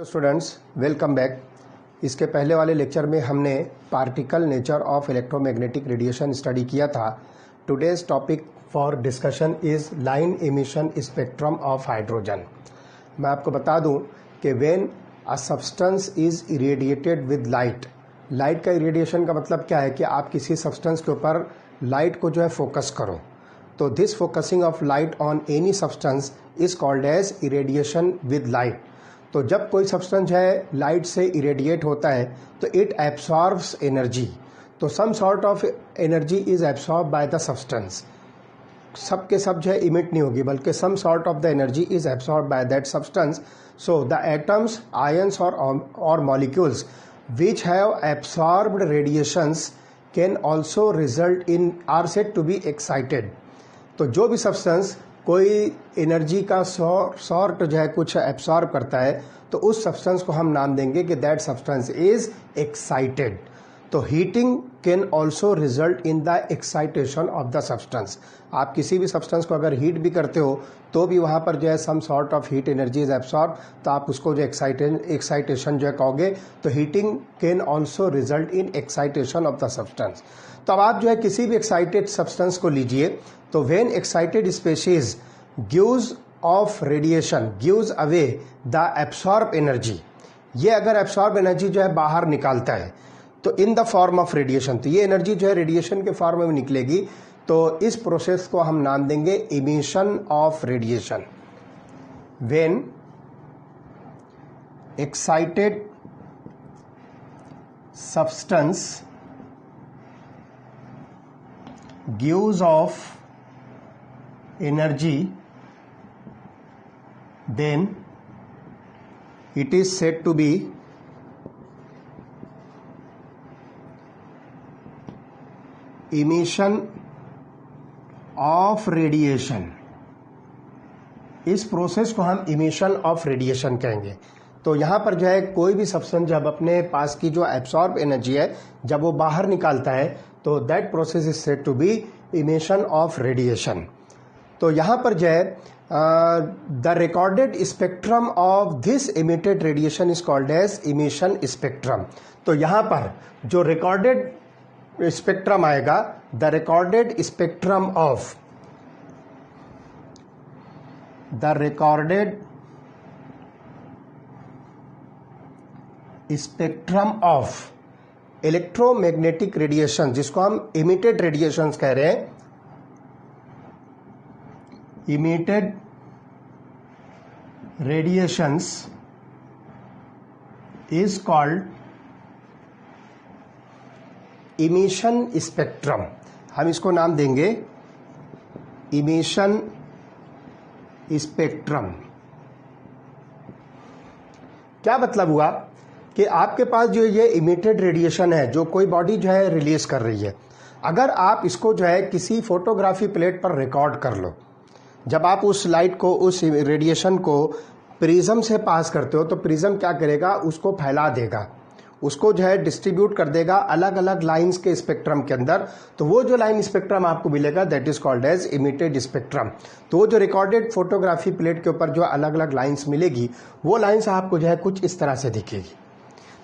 Students, welcome back. इसके पहले वाले लेक्चर में हमने particle nature of electromagnetic radiation study किया था। Today's topic for discussion is line emission spectrum of hydrogen. मैं आपको बता दूं कि when a substance is irradiated with light, light का इरेडिएशन का मतलब क्या है कि आप किसी सब्सटेंस के ऊपर लाइट को जो है फोकस करो, तो this focusing of light on any substance is called as irradiation with light. तो जब कोई सब्सटेंस है लाइट से इरेडिएट होता है तो इट एब्सॉर्ब्स एनर्जी, तो some sort of energy is absorb by the substance. सब के सब जो है इमिट नहीं होगी, बल्कि some sort of the energy is absorb by that substance. So the atoms, ions और molecules which have absorbed radiations can also result in are said to be excited। तो जो भी सब्सटेंस कोई एनर्जी का sort जो है कुछ absorb करता है तो उस सब्सटेंस को हम नाम देंगे कि दैट सब्सटेंस इज एक्साइटेड। तो heating can also result in the excitation of the substance. आप किसी भी सब्सटेंस को अगर हीट भी करते हो तो भी वहाँ पर जो है some sort of heat energy is absorb, तो आप उसको जो एक्साइटेशन जो है कहोगे। तो heating can also result in excitation of the substance. तो अब आप जो है किसी भी एक्साइटेड सब्सटेंस को लीजिए, तो when excited species gives off radiation gives away the absorb energy, ये अगर एब्सॉर्ब एनर्जी जो है बाहर निकालता है तो in the form of radiation, तो ये एनर्जी जो है रेडिएशन के फॉर्म में निकलेगी। तो इस प्रोसेस को हम नाम देंगे emission of radiation. When excited substance gives off energy, then it is said to be emission of radiation। इस प्रोसेस को हम इमिशन ऑफ रेडिएशन कहेंगे। तो यहाँ पर जो है कोई भी सब्सटेंस जब अपने पास की जो एब्सॉर्ब एनर्जी है जब वो बाहर निकालता है तो that process is said to be emission of radiation. तो यहाँ पर जो है the recorded spectrum of this emitted radiation is called as emission spectrum. तो यहाँ पर जो रिकॉर्डेड स्पेक्ट्रम आएगा, the recorded spectrum of electromagnetic radiation, जिसको हम इमिटेड रेडिएशंस कह रहे हैं, emitted radiations is called emission spectrum। हम इसको नाम देंगे emission spectrum। क्या मतलब हुआ कि आपके पास जो ये इमिटेड रेडिएशन है जो कोई बॉडी जो है रिलीज कर रही है, अगर आप इसको जो है किसी फोटोग्राफी प्लेट पर रिकॉर्ड कर लो, जब आप उस लाइट को, उस रेडिएशन को प्रिज्म से पास करते हो तो प्रिज्म क्या करेगा, उसको फैला देगा, उसको जो है डिस्ट्रीब्यूट कर देगा अलग अलग लाइंस के स्पेक्ट्रम के अंदर। तो वो जो लाइन स्पेक्ट्रम आपको मिलेगा that is called as emitted spectrum. तो वो जो रिकॉर्डेड फोटोग्राफी प्लेट के ऊपर जो अलग अलग लाइंस मिलेगी वो लाइंस आपको जो है कुछ इस तरह से दिखेगी।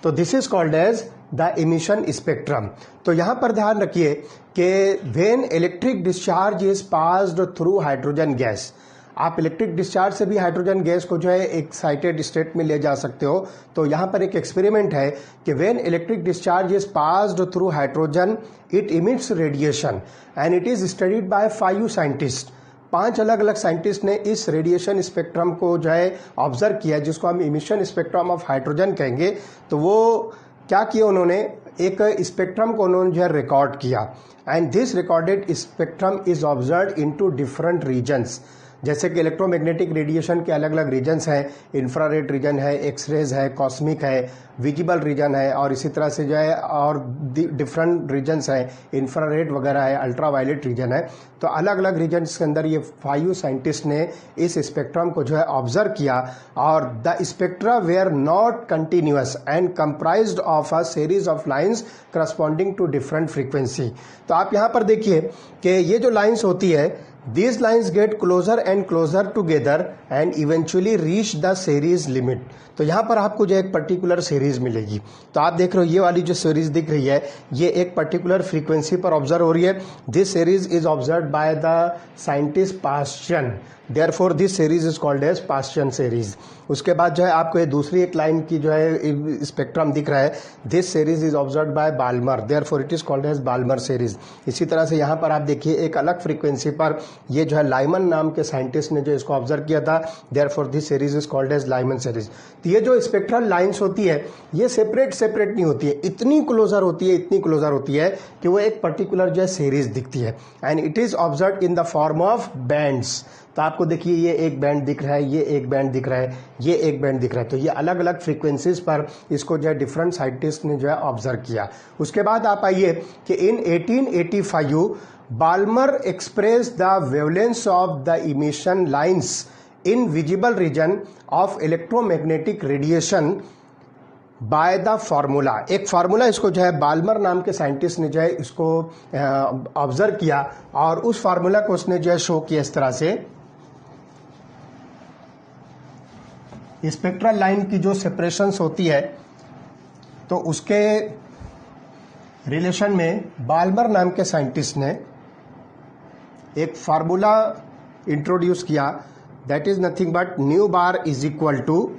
तो this is called as the emission spectrum. तो यहां पर ध्यान रखिए कि when electric discharge is passed through hydrogen gas, आप इलेक्ट्रिक डिस्चार्ज से भी हाइड्रोजन गैस को जो है एक्साइटेड स्टेट में ले जा सकते हो। तो यहां पर एक एक्सपेरिमेंट है कि when electric discharge is passed through hydrogen it emits radiation and it is studied by 5 scientist. 5 अलग अलग साइंटिस्ट ने इस रेडिएशन स्पेक्ट्रम को जो है ऑब्जर्व किया, जिसको हम इमिशन स्पेक्ट्रम ऑफ हाइड्रोजन कहेंगे। तो वो क्या किया, उन्होंने एक स्पेक्ट्रम को उन्होंने जो है रिकॉर्ड किया and this recorded spectrum is observed into different regions. जैसे कि इलेक्ट्रोमैग्नेटिक रेडिएशन के अलग अलग रीजन्स हैं, इंफ्रारेड रीजन है, एक्सरेज है, कॉस्मिक है, विजिबल रीजन है, और इसी तरह से जो है और डिफरेंट रीजन्स हैं, इंफ्रारेड वगैरह है, अल्ट्रावायलेट रीजन है। तो अलग अलग रीजन्स के अंदर ये 5 साइंटिस्ट ने इस स्पेक्ट्रम को जो है ऑब्जर्व किया और the spectra were not continuous and comprised of a series of lines corresponding to different frequency. तो आप यहाँ पर देखिए कि ये जो लाइंस होती है These lines get closer and closer together and eventually reach the series limit. तो यहाँ पर आपको जो एक पर्टिकुलर सीरीज मिलेगी, तो आप देख रहे हो ये वाली जो सीरीज दिख रही है ये एक पर्टिकुलर फ्रीक्वेंसी पर ऑब्जर्व हो रही है. This series is observe by the scientist Paschen, therefore this series is called as Paschen series. उसके बाद जो है आपको ये दूसरी एक लाइन की जो है स्पेक्ट्रम दिख रहा है. This series is observe by Balmer, therefore it is called as Balmer series. इसी तरह से यहाँ पर आप देखिए एक अलग फ्रीक्वेंसी पर ये जो है लाइमन नाम के साइंटिस्ट ने जो इसको ऑब्जर्व किया था, therefore this series is called as Lyman series. तो ये जो स्पेक्ट्रल लाइंस होती है ये सेपरेट नहीं होती है, इतनी क्लोजर होती है कि वो एक पर्टिकुलर जो है सीरीज दिखती है. And it is observe in the form of bands. तो आपको देखिए ये एक बैंड दिख रहा है, ये एक बैंड दिख रहा है, ये एक बैंड दिख रहा है. तो ये अलग अलग फ्रीक्वेंसीज पर इसको जो है डिफरेंट साइंटिस्ट ने जो है ऑब्जर्व किया. उसके बाद आप आइए कि in 1885 Balmer express the wavelengths of the emission lines in visible region of electromagnetic radiation by the formula. एक फार्मूला इसको जो है बाल्मर नाम के साइंटिस्ट ने जो है इसको ऑब्जर्व किया और उस फार्मूला को उसने जो है शो किया इस तरह से. स्पेक्ट्रल लाइन की जो सेपरेशंस होती है तो उसके रिलेशन में बाल्मर नाम के साइंटिस्ट ने एक फार्मूला इंट्रोड्यूस किया, that is nothing but nu bar is equal to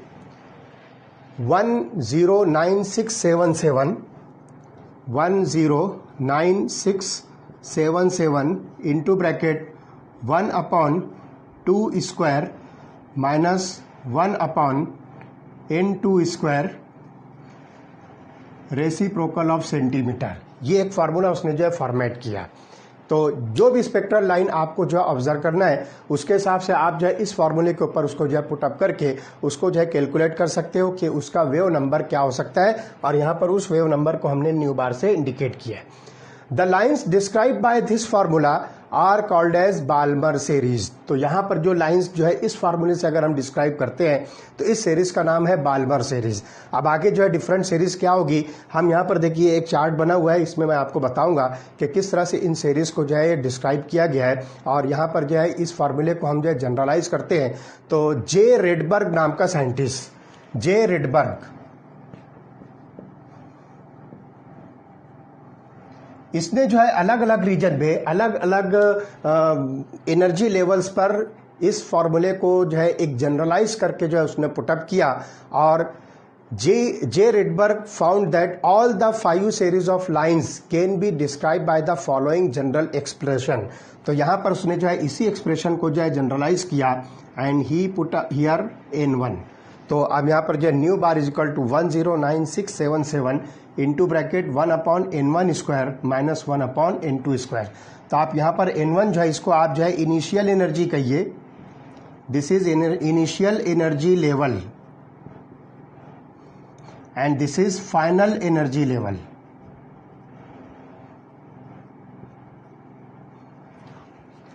109677 into bracket 1/2 square minus 1/n2 square reciprocal of centimetre. ये एक फार्मूला उसने जो है फॉर्मेट किया. तो जो भी स्पेक्ट्रल लाइन आपको जो है ऑब्जर्व करना है उसके हिसाब से आप जो है इस फार्मूले के ऊपर उसको जो है पुट अप करके उसको जो है कैलकुलेट कर सकते हो कि उसका वेव नंबर क्या हो सकता है. और यहाँ पर उस वेव नंबर को हमने न्यू बार से इंडिकेट किया है. The lines describe by this formula are called as Balmer series. तो यहाँ पर जो लाइंस जो है इस फार्मूले से अगर हम डिस्क्राइब करते हैं तो इस सीरीज का नाम है बाल्मर सीरीज. अब आगे जो है डिफरेंट सीरीज क्या होगी, हम यहाँ पर देखिए एक चार्ट बना हुआ है, इसमें मैं आपको बताऊंगा कि किस तरह से इन सीरीज को जो है डिस्क्राइब किया गया है. और यहाँ पर जो है इस फार्मूले को हम जो है जनरलाइज करते हैं. तो जे रेडबर्ग नाम का साइंटिस्ट, जे रेडबर्ग, इसने जो है अलग अलग रीजन में अलग अलग एनर्जी लेवल्स पर इस फॉर्मूले को जो है एक जनरलाइज करके जो है उसने पुटअप किया. और J Rydberg found that all the 5 series of lines can be describe by the following general expression. तो यहाँ पर उसने जो है इसी एक्सप्रेशन को जो है जनरलाइज किया and he put here n1. तो अब यहाँ पर जो है nu bar is equal to 109677 into bracket 1/n1 square minus 1/n2 square. तो आप यहाँ पर n1 जो है इसको आप जो है इनिशियल एनर्जी कहिए, this is initial energy level and this is final energy level.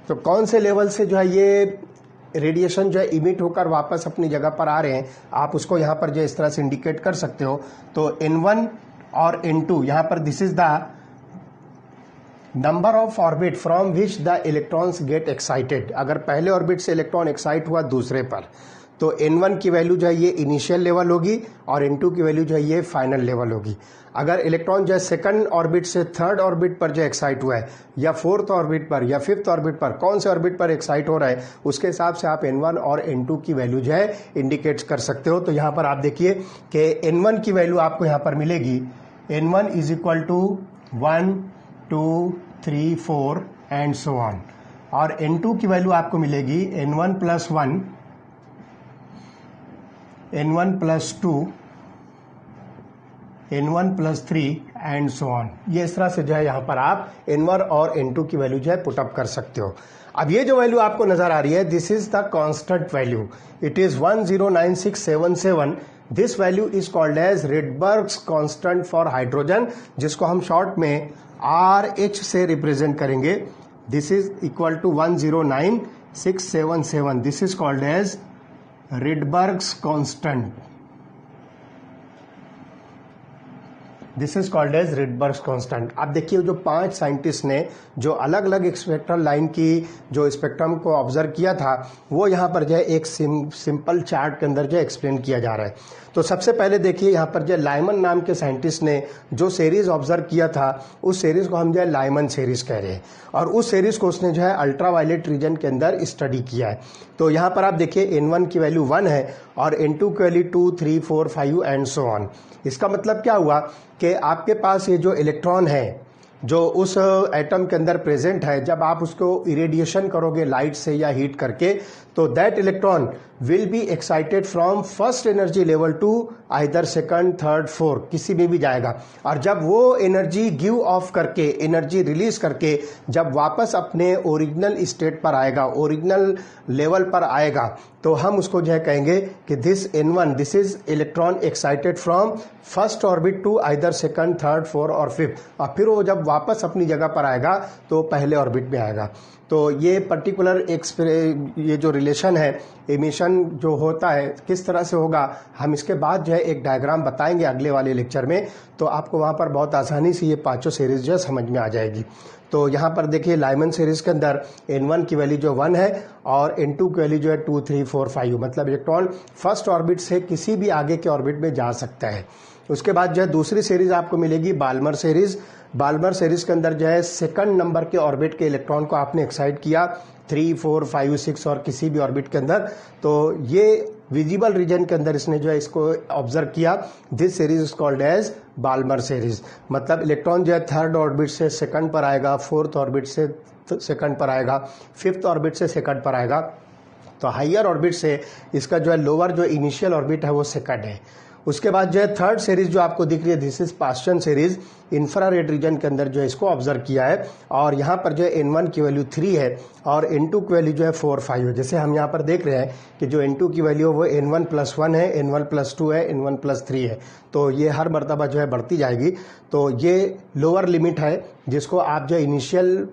तो कौन से लेवल से जो है ये रेडिएशन जो है इमिट होकर वापस अपनी जगह पर आ रहे हैं, आप उसको यहाँ पर जो इस तरह से इंडिकेट कर सकते हो. तो n1 और n2 यहाँ पर this is the number of orbit from which the electrons get excited. अगर पहले ऑर्बिट से इलेक्ट्रॉन एक्साइट हुआ दूसरे पर तो n1 की वैल्यू जो है ये इनिशियल लेवल होगी और n2 की वैल्यू जो है ये फाइनल लेवल होगी. अगर इलेक्ट्रॉन जो है सेकंड ऑर्बिट से थर्ड ऑर्बिट पर जो एक्साइट हुआ है या फोर्थ ऑर्बिट पर या फिफ्थ ऑर्बिट पर, कौन से ऑर्बिट पर एक्साइट हो रहा है उसके हिसाब से आप n1 और n2 की वैल्यू जो है इंडिकेट कर सकते हो. तो यहाँ पर आप देखिए कि n1 की वैल्यू आपको यहाँ पर मिलेगी, n1 is equal to 1 2 3 4 and so on. और n2 की वैल्यू आपको मिलेगी n1 + 1 n1 + 2 n1 + 3 and so on. ये इस तरह से जो है यहाँ पर आप n1 और n2 की वैल्यू जो है पुटअप कर सकते हो. अब ये जो वैल्यू आपको नजर आ रही है this is the constant value, it is 109677. This value is called as Rydberg's constant for hydrogen, जिसको हम शॉर्ट में RH से रिप्रेजेंट करेंगे. This is equal to 109677. This is called as Rydberg's constant. This is called as Rydberg constant. आप देखिए जो 5 scientist ने जो अलग अलग स्पेक्ट्रल लाइन की जो स्पेक्ट्रम को ऑब्जर्व किया था वो यहाँ पर जो है एक सिंपल चार्ट के अंदर जो एक्सप्लेन किया जा रहा है। तो सबसे पहले देखिए यहाँ पर जो लाइमन नाम के साइंटिस्ट ने जो सीरीज ऑब्जर्व किया था उस सीरीज को हम जो है लाइमन सीरीज कह रहे हैं, और उस सीरीज को उसने जो है अल्ट्रावायलेट रीजन के अंदर स्टडी किया है। तो यहाँ पर आप देखिए N1 की वैल्यू 1 है और N2 की वैल्यू 2, 3, 4, 5 एंड सो ऑन। इसका मतलब क्या हुआ कि आपके पास ये जो इलेक्ट्रॉन है जो उस एटम के अंदर प्रेजेंट है, जब आप उसको इरेडिएशन करोगे लाइट से या हीट करके, तो that electron will be excited from first energy level to either second, third, fourth, किसी में भी जाएगा। और जब वो एनर्जी गिव ऑफ करके, एनर्जी रिलीज करके जब वापस अपने ओरिजिनल स्टेट पर आएगा, ओरिजिनल लेवल पर आएगा, तो हम उसको जो है कहेंगे कि this N1, this is electron excited from first orbit to either second, third, fourth और फिफ्थ। और फिर वो जब वापस अपनी जगह पर आएगा तो पहले ऑर्बिट में आएगा। तो ये पर्टिकुलर ये जो रिलेशन है एमिशन जो होता है किस तरह से होगा, हम इसके बाद जो है एक डायग्राम बताएंगे अगले वाले लेक्चर में, तो आपको वहाँ पर बहुत आसानी से ये पांचों सीरीज जो है समझ में आ जाएगी। तो यहाँ पर देखिए लाइमन सीरीज के अंदर N1 की वैल्यू जो 1 है और N2 की वैल्यू जो है 2, 3, 4, 5, मतलब इलेक्ट्रॉन फर्स्ट ऑर्बिट से किसी भी आगे के ऑर्बिट में जा सकता है। उसके बाद जो है दूसरी सीरीज आपको मिलेगी बाल्मर सीरीज। बाल्मर सीरीज के अंदर जो है सेकंड नंबर के ऑर्बिट के इलेक्ट्रॉन को आपने एक्साइट किया 3, 4, 5, 6 और किसी भी ऑर्बिट के अंदर, तो ये विजिबल रीजन के अंदर इसने जो है इसको ऑब्जर्व किया। This series is called as Balmer series. मतलब इलेक्ट्रॉन जो है थर्ड ऑर्बिट से सेकंड पर आएगा, फोर्थ ऑर्बिट से सेकंड पर आएगा, फिफ्थ ऑर्बिट से सेकंड पर आएगा। तो हाइयर ऑर्बिट से इसका जो है लोअर जो इनिशियल ऑर्बिट है वो सेकंड है। उसके बाद जो है थर्ड सीरीज जो आपको दिख रही है this is Paschen series, infrared reason के अंदर जो है इसको ऑब्जर्व किया है, और यहाँ पर जो है N1 की वैल्यू 3 है और N2 की वैल्यू जो है 4, 5 है। जैसे हम यहाँ पर देख रहे हैं कि जो N2 की वैल्यू वो N1+1 है, N1+2 है, N1+3 है, तो ये हर मरतबा जो है बढ़ती जाएगी। तो ये लोअर लिमिट है जिसको आप जो इनिशियल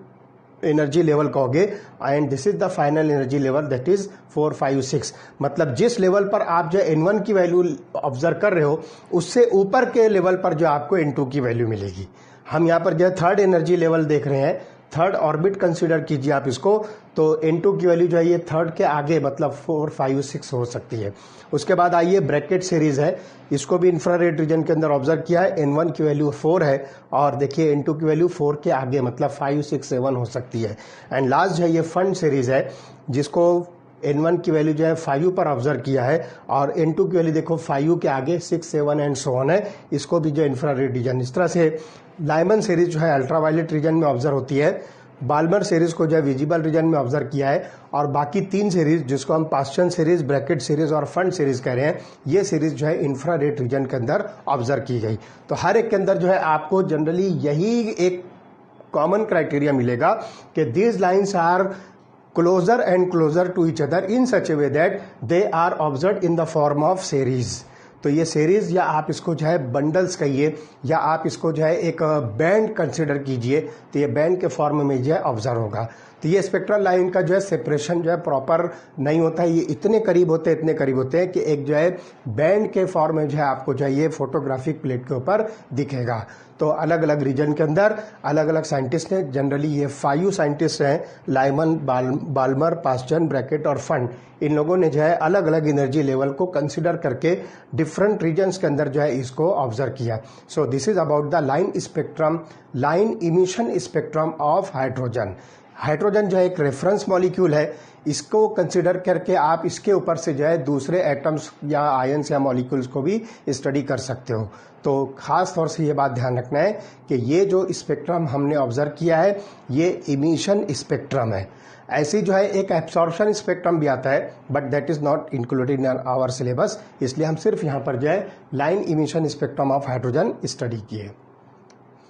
एनर्जी लेवल कहोगे, and this is the final energy level that is 4, 5, 6। मतलब जिस लेवल पर आप जो N1 की वैल्यू ऑब्जर्व कर रहे हो उससे ऊपर के लेवल पर जो आपको N2 की वैल्यू मिलेगी। हम यहाँ पर जो है थर्ड एनर्जी लेवल देख रहे हैं, थर्ड ऑर्बिट कंसीडर कीजिए आप इसको, तो N2 की वैल्यू जो है ये थर्ड के आगे मतलब 4, 5, 6 हो सकती है। उसके बाद आइए ब्रैकेट सीरीज है, इसको भी इंफ्रारेड रीजन के अंदर ऑब्जर्व किया है। N1 की वैल्यू 4 है और देखिए N2 की वैल्यू 4 के आगे मतलब 5, 6, 7 हो सकती है। एंड लास्ट जो है ये फंड सीरीज है जिसको N1 की वैल्यू जो है 5 पर ऑब्जर्व किया है और N2 की वैल्यू देखो 5 के आगे 6, 7 एंड सो ऑन है। इसको भी जो इंफ्रारेड रीजन, इस तरह से लाइमन सीरीज जो है अल्ट्रावायलेट रीजन में ऑब्जर्व होती है, बाल्मर सीरीज को जो है विजिबल रीजन में ऑब्जर्व किया है, और बाकी 3 सीरीज जिसको हम पास्चन सीरीज, ब्रैकेट सीरीज और फंड सीरीज कह रहे हैं, ये सीरीज जो है इंफ्रारेड रीजन के अंदर ऑब्जर्व की गई। तो हर एक के अंदर जो है आपको जनरली यही एक कॉमन क्राइटेरिया मिलेगा कि these lines are closer and closer to each other in such a way that they are observed in the form of series। तो ये सीरीज या आप इसको जो है बंडल्स कहिए या आप इसको जो है एक बैंड कंसिडर कीजिए, तो ये बैंड के फॉर्म में जो है ऑब्जर्व होगा। तो ये स्पेक्ट्रल लाइन का जो है सेपरेशन जो है प्रॉपर नहीं होता है, ये इतने करीब होते हैं कि एक जो है बैंड के फॉर्म में जो है आपको जो है ये फोटोग्राफिक प्लेट के ऊपर दिखेगा। तो अलग अलग रीजन के अंदर अलग अलग साइंटिस्ट हैं, जनरली ये 5 साइंटिस्ट हैं, लाइमन, बाल्मर, पास्चन, ब्रैकेट और फंड। इन लोगों ने जो है अलग अलग एनर्जी लेवल को कंसिडर करके डिफरेंट रीजन्स के अंदर जो है इसको ऑब्जर्व किया। So this is about the line spectrum, line emission spectrum of hydrogen. Hydrogen जो है एक रेफरेंस मॉलिक्यूल है, इसको कंसिडर करके आप इसके ऊपर से जो है दूसरे एटम्स या आयंस या मॉलिक्यूल्स को भी स्टडी कर सकते हो। तो खास तौर से ये बात ध्यान रखना है कि ये जो स्पेक्ट्रम हमने ऑब्जर्व किया है ये इमिशन स्पेक्ट्रम है। ऐसी जो है एक एब्सॉर्प्शन स्पेक्ट्रम भी आता है, but that is not included in our syllabus, इसलिए हम सिर्फ यहाँ पर जो है line emission spectrum of hydrogen study किए।